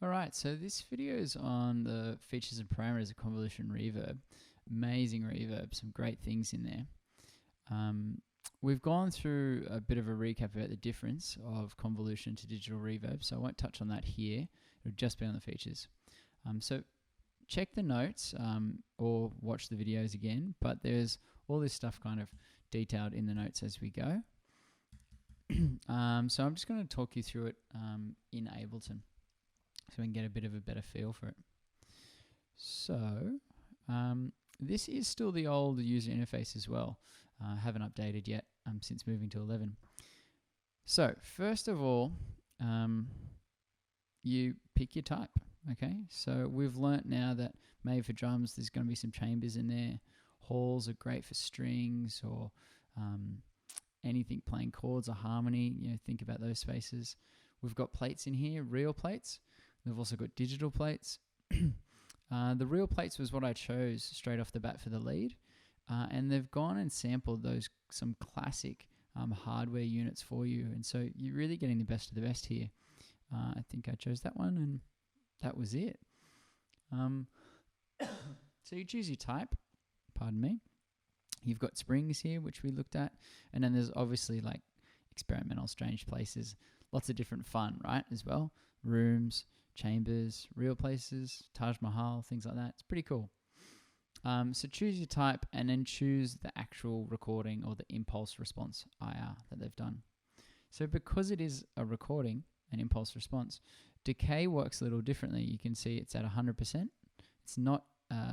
Alright, so this video is on the features and parameters of convolution reverb. Amazing reverb, some great things in there. We've gone through a bit of a recap about the difference of convolution to digital reverb, so I won't touch on that here. It'll just be on the features. So check the notes or watch the videos again, but there's all this stuff kind of detailed in the notes as we go. So I'm just going to talk you through it in Ableton, so we can get a bit of a better feel for it. So this is still the old user interface as well. I haven't updated yet since moving to 11. So first of all, you pick your type. Okay, so we've learnt now that made for drums, there's going to be some chambers in there. Halls are great for strings or anything playing chords or harmony. You know, think about those spaces. We've got plates in here, real plates. We've also got digital plates. The real plates was what I chose straight off the bat for the lead. And they've gone and sampled some classic hardware units for you. And so you're really getting the best of the best here. I think I chose that one and that was it. So you choose your type, pardon me. You've got springs here, which we looked at. And then there's obviously like experimental strange places. Lots of different fun, right, as well. Rooms, chambers, real places, Taj Mahal, things like that. It's pretty cool. So choose your type and then choose the actual recording or the impulse response IR that they've done. So because it is a recording, an impulse response, decay works a little differently. You can see it's at 100%. It's not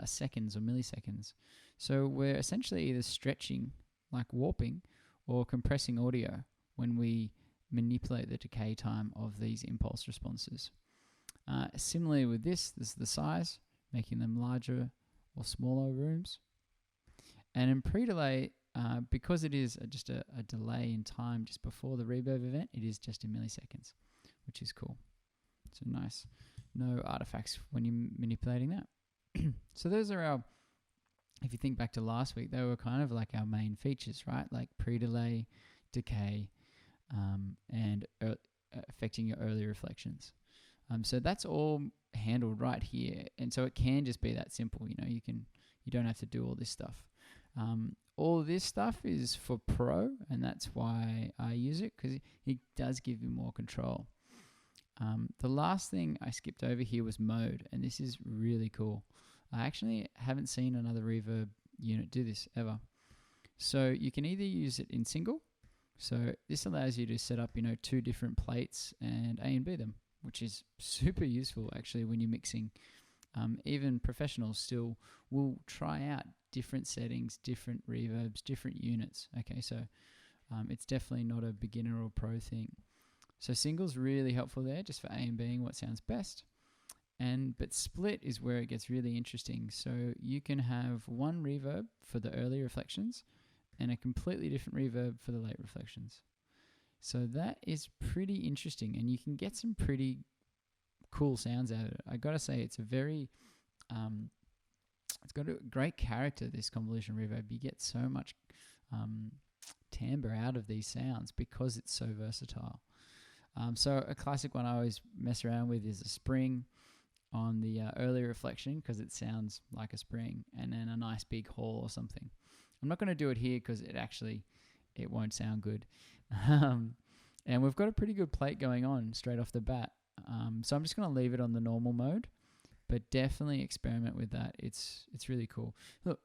seconds or milliseconds. So we're essentially either stretching, like warping, or compressing audio when we manipulate the decay time of these impulse responses. Similarly with this is the size, making them larger or smaller rooms. And in pre-delay, because it is just a delay in time just before the reverb event, it is just in milliseconds, which is cool. So nice. No artifacts when you're manipulating that. So those are our, if you think back to last week, they were kind of like our main features, right? Like pre-delay, decay, and affecting your early reflections. So that's all handled right here, and so it can just be that simple. You know, you don't have to do all this stuff. All this stuff is for Pro, and that's why I use it, because it does give you more control. The last thing I skipped over here was mode, and this is really cool. I actually haven't seen another reverb unit do this ever. So you can either use it in single. So this allows you to set up, two different plates and A and B them, which is super useful actually when you're mixing. Even professionals still will try out different settings, different reverbs, different units. Okay, so it's definitely not a beginner or pro thing. So single's really helpful there, just for A and Bing what sounds best. But split is where it gets really interesting. So you can have one reverb for the early reflections and a completely different reverb for the late reflections. So that is pretty interesting, and you can get some pretty cool sounds out of it. I gotta say, it's a very, it's got a great character, this convolution reverb. You get so much timbre out of these sounds because it's so versatile. So a classic one I always mess around with is a spring on the early reflection, because it sounds like a spring, and then a nice big hall or something. I'm not going to do it here because it won't sound good. And we've got a pretty good plate going on straight off the bat. So I'm just going to leave it on the normal mode, but definitely experiment with that. It's really cool. Look,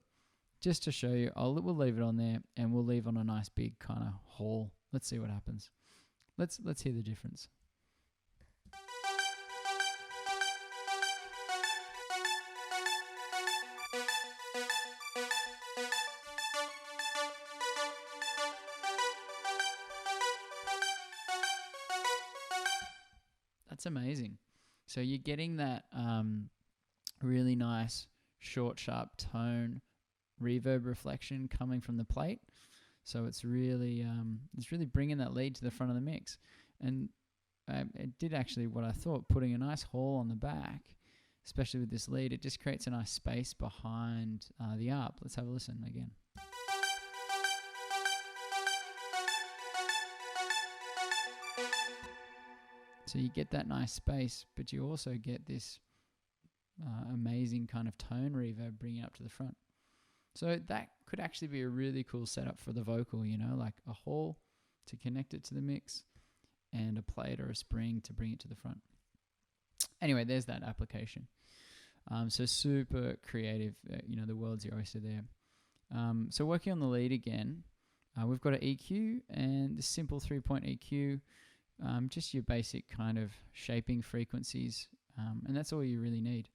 just to show you, we'll leave it on there, and we'll leave on a nice big kind of hall. Let's see what happens. Let's hear the difference. That's amazing. So you're getting that really nice, short, sharp tone reverb reflection coming from the plate. So it's really bringing that lead to the front of the mix. And it did actually what I thought, putting a nice hall on the back, especially with this lead, it just creates a nice space behind the ARP. Let's have a listen again. So you get that nice space, but you also get this amazing kind of tone reverb bringing up to the front. So that could actually be a really cool setup for the vocal, you know, like a hall to connect it to the mix and a plate or a spring to bring it to the front. Anyway, there's that application. So super creative, you know, the world's your oyster there. So working on the lead again, we've got an EQ and the simple 3-point EQ, just your basic kind of shaping frequencies, and that's all you really need.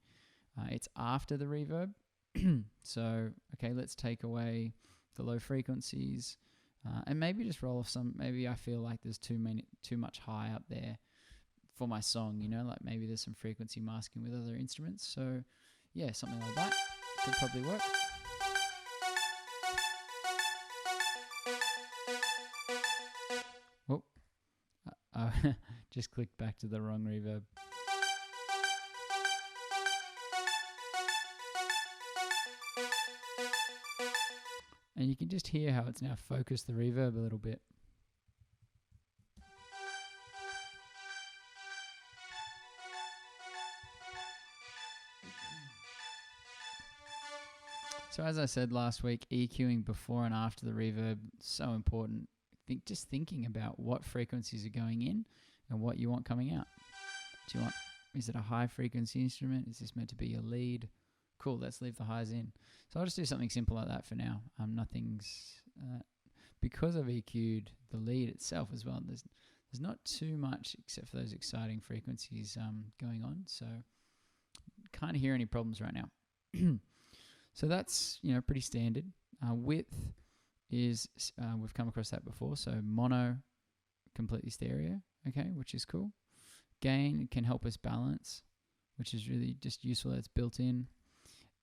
It's after the reverb. So, okay, let's take away the low frequencies, and maybe just roll off some. Maybe I feel like there's too much high up there for my song, you know, like maybe there's some frequency masking with other instruments. So yeah, something like that could probably work. Oh, just clicked back to the wrong reverb. And you can just hear how it's now focused the reverb a little bit. So as I said last week, EQing before and after the reverb, so important. Just thinking about what frequencies are going in and what you want coming out. Is it a high frequency instrument? Is this meant to be a lead? Cool, let's leave the highs in. So I'll just do something simple like that for now. Because I've EQ'd the lead itself as well, there's not too much except for those exciting frequencies going on. So can't hear any problems right now. So that's, you know, pretty standard. Width is, we've come across that before. So mono, completely stereo, okay, which is cool. Gain can help us balance, which is really just useful. It's built in.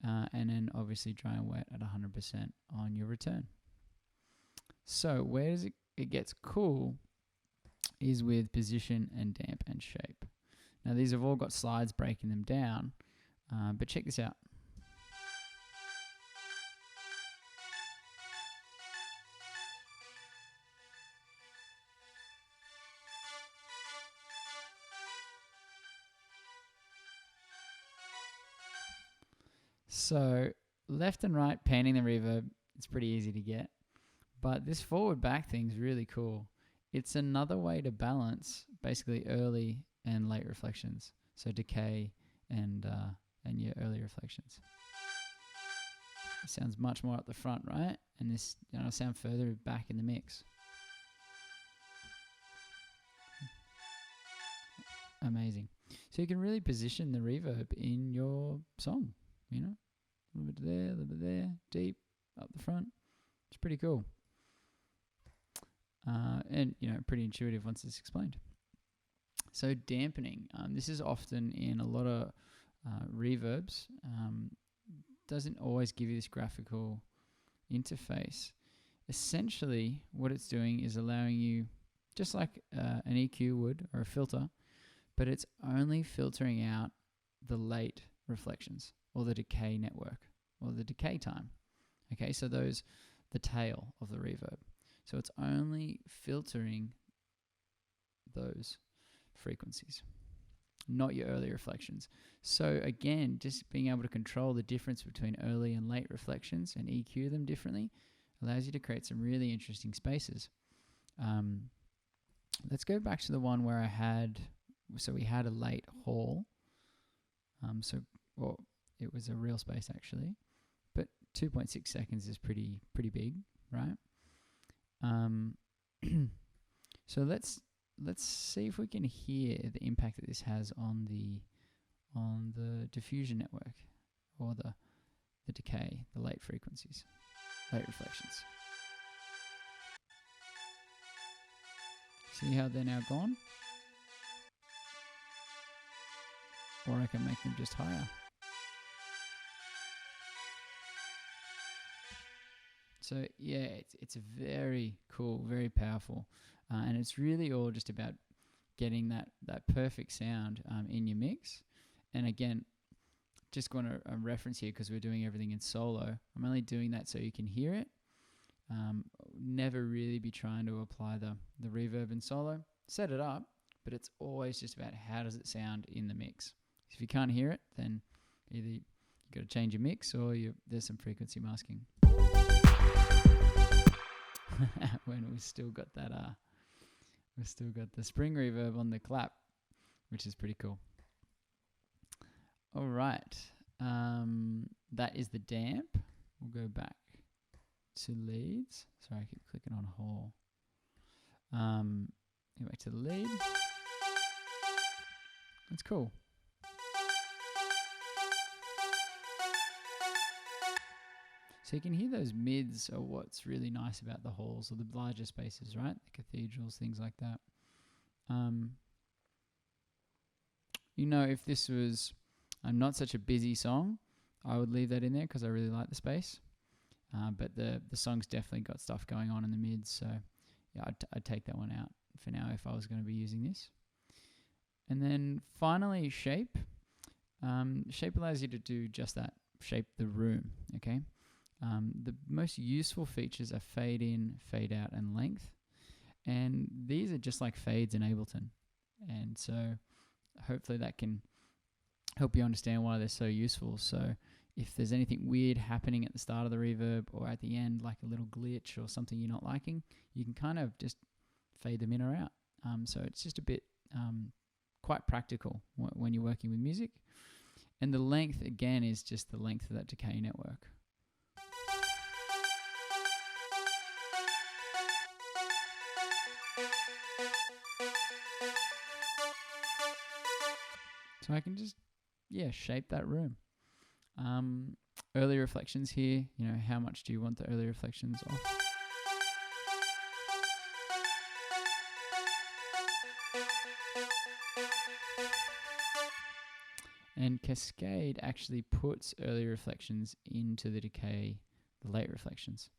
And then obviously dry and wet at 100% on your return. So where does it gets cool is with position and damp and shape. Now these have all got slides breaking them down, but check this out. So left and right panning the reverb, it's pretty easy to get. But this forward back thing's really cool. It's another way to balance basically early and late reflections. So decay and your early reflections. It sounds much more up the front, right? And this, you know, sound further back in the mix. Amazing. So you can really position the reverb in your song, you know? A little bit there, deep, up the front. It's pretty cool. And, you know, pretty intuitive once it's explained. So dampening. This is often in a lot of reverbs. Doesn't always give you this graphical interface. Essentially, what it's doing is allowing you, just like an EQ would or a filter, but it's only filtering out the late reflections or the decay network or the decay time. Okay, so those, the tail of the reverb. So it's only filtering those frequencies, not your early reflections. So again, just being able to control the difference between early and late reflections and EQ them differently allows you to create some really interesting spaces. Let's go back to the one where we had a late hall. It was a real space actually, but 2.6 seconds is pretty big, right? So let's see if we can hear the impact that this has on the diffusion network or the decay, the late frequencies, late reflections. See how they're now gone? Or I can make them just higher. So yeah, it's very cool, very powerful, and it's really all just about getting that perfect sound in your mix. And again, just going to reference here because we're doing everything in solo. I'm only doing that so you can hear it. Never really be trying to apply the reverb in solo. Set it up, but it's always just about how does it sound in the mix. If you can't hear it, then either you got to change your mix or there's some frequency masking. When we've still got that, we've still got the spring reverb on the clap, which is pretty cool. All right, that is the damp. We'll go back to leads. Sorry, I keep clicking on whole. Go back to the lead. That's cool. So you can hear those mids are what's really nice about the halls or the larger spaces, right? The cathedrals, things like that. You know, if this was not such a busy song, I would leave that in there because I really like the space. But the song's definitely got stuff going on in the mids, so yeah, I'd take that one out for now if I was going to be using this. And then finally, shape. Shape allows you to do just that, shape the room, okay? The most useful features are fade in, fade out, and length. And these are just like fades in Ableton. And so hopefully that can help you understand why they're so useful. So if there's anything weird happening at the start of the reverb or at the end, like a little glitch or something you're not liking, you can kind of just fade them in or out. So it's just a bit quite practical when you're working with music. And the length, again, is just the length of that decay network. So I can just, shape that room. Early reflections here, how much do you want the early reflections off? And Cascade actually puts early reflections into the decay, the late reflections,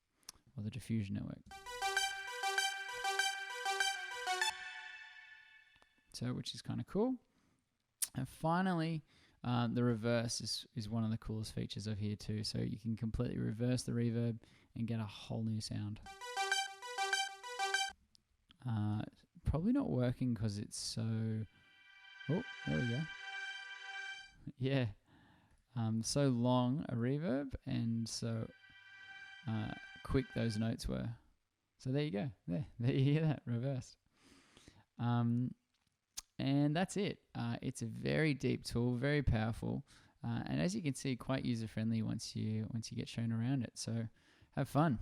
or the diffusion network. So, which is kind of cool. And finally, the reverse is one of the coolest features of here too. So you can completely reverse the reverb and get a whole new sound. Probably not working because it's so... Oh, there we go. Yeah. So long a reverb and so quick those notes were. So there you go. There you hear that reversed. And that's it. It's a very deep tool, very powerful, and as you can see, quite user-friendly once you get shown around it. So have fun.